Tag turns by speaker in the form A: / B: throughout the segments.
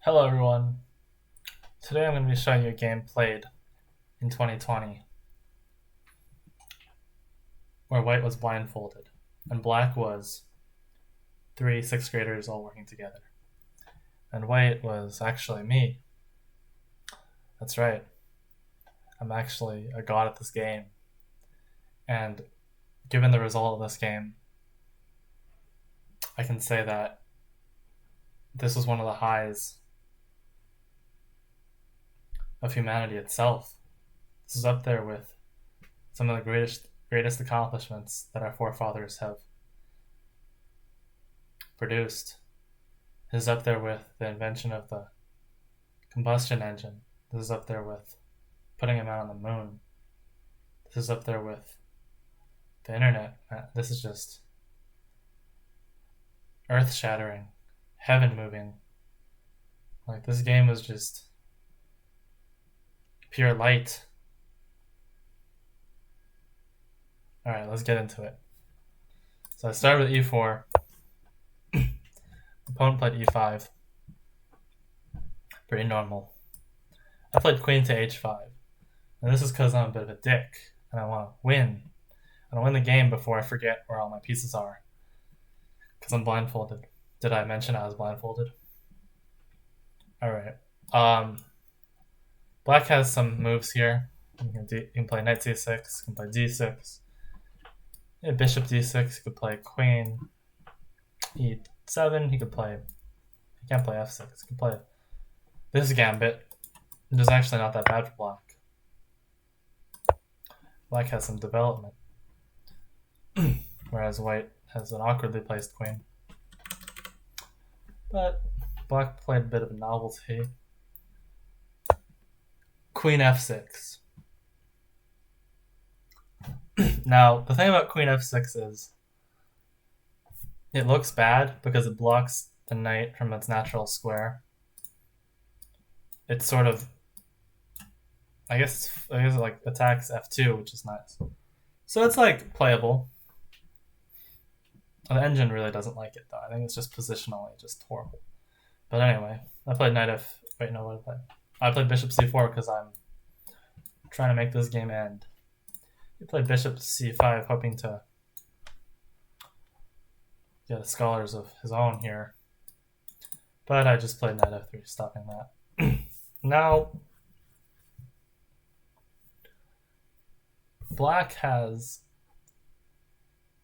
A: Hello everyone. Today I'm going to be showing you a game played in 2020 where white was blindfolded and black was three sixth graders all working together. And white was actually me. That's right. I'm actually a god at this game. And given the result of this game, I can say that this was one of the highs of humanity itself. This is up there with some of the greatest accomplishments that our forefathers have produced. This is up there with the invention of the combustion engine. This is up there with putting a man on the moon. This is up there with the internet. This is just earth shattering, heaven moving. Like, this game was just pure light. Alright, let's get into it. So I started with e4. Opponent played e5. Pretty normal. I played queen to h5. And this is because I'm a bit of a dick and I want to win. I want to win the game before I forget where all my pieces are. Because I'm blindfolded. Did I mention I was blindfolded? Alright. Black has some moves here. You can play knight c6, you can play d6. Yeah, bishop d6, you could play queen e7, he can't play f6, he could play this gambit, which is actually not that bad for black. Black has some development, whereas white has an awkwardly placed queen. But black played a bit of a novelty. Queen f6. Now, the thing about queen f6 is it looks bad because it blocks the knight from its natural square. It sort of, I guess it like attacks f2, which is nice. So it's like playable. The engine really doesn't like it though. I think it's just positionally just horrible. But anyway, I played knight f. Wait, no, what did I play? I played bishop c4 because I'm trying to make this game end. He played bishop c5, hoping to get scholars of his own here. But I just played knight f3, stopping that. Now, black has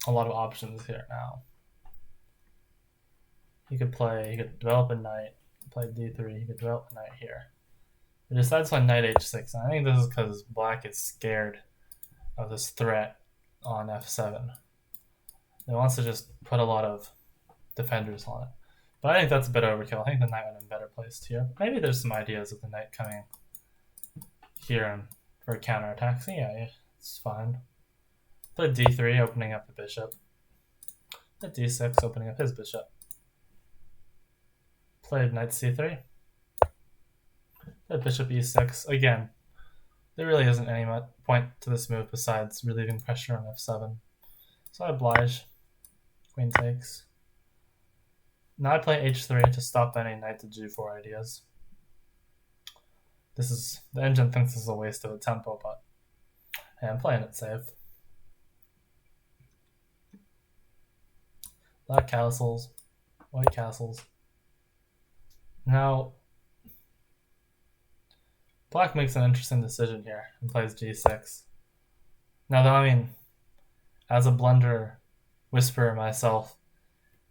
A: a lot of options here now. He could develop a knight, play d3, he could develop a knight here. He decides to play knight h6, and I think this is because black is scared of this threat on f7. He wants to just put a lot of defenders on it. But I think that's a bit overkill. I think the knight would have been better placed here. Maybe there's some ideas of the knight coming here and for a counterattack. So yeah, it's fine. Played d3, opening up the bishop. Played d6, opening up his bishop. Played knight c3. Played bishop e6. Again, there really isn't any point to this move besides relieving pressure on f7. So I oblige. Queen takes. Now I play h3 to stop any knight to g4 ideas. The engine thinks this is a waste of a tempo, but hey, I'm playing it safe. Black castles, white castles. Now, black makes an interesting decision here and plays g6. Now, though, I mean, as a blunder whisperer myself,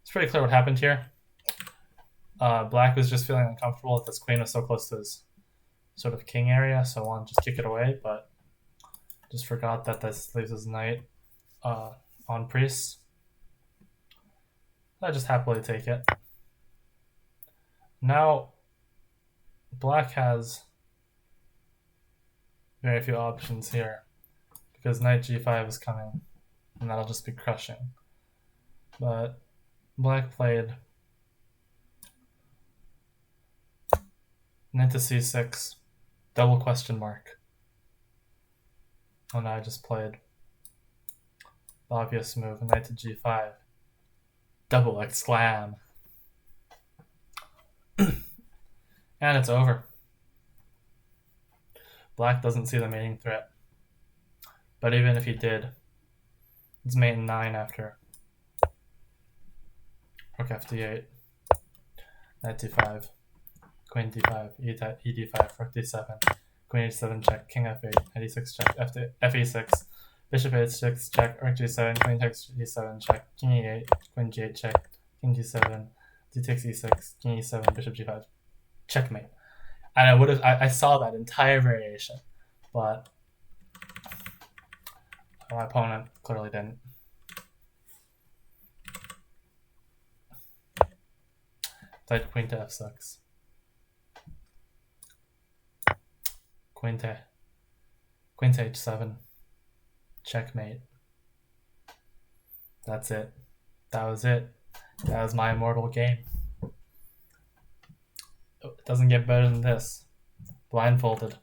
A: it's pretty clear what happened here. Black was just feeling uncomfortable that this queen was so close to his sort of king area, so I wanted to just kick it away, but just forgot that this leaves his knight on priest. I just happily take it. Now, black has very few options here because knight g5 is coming, and that'll just be crushing. But black played knight to c6, double question mark. And I just played the obvious move, knight to g5, double exclam. And it's over. Black doesn't see the mating threat. But even if he did, it's mate in 9 after. Rook fd8. Knight d5. Queen d5. e5. Rook d7. Queen h7 check. King f8. Knight e6 check. fe6. Bishop h6 check. Rook g7. Queen takes g7 check. King e8. Queen g8 check. King g7. D takes e6. King e7. Bishop g5. Checkmate. And I saw that entire variation, but my opponent clearly didn't. Played queen to f6. Queen to h7. Checkmate. That's it. That was it. That was my immortal game. It doesn't get better than this. Blindfolded.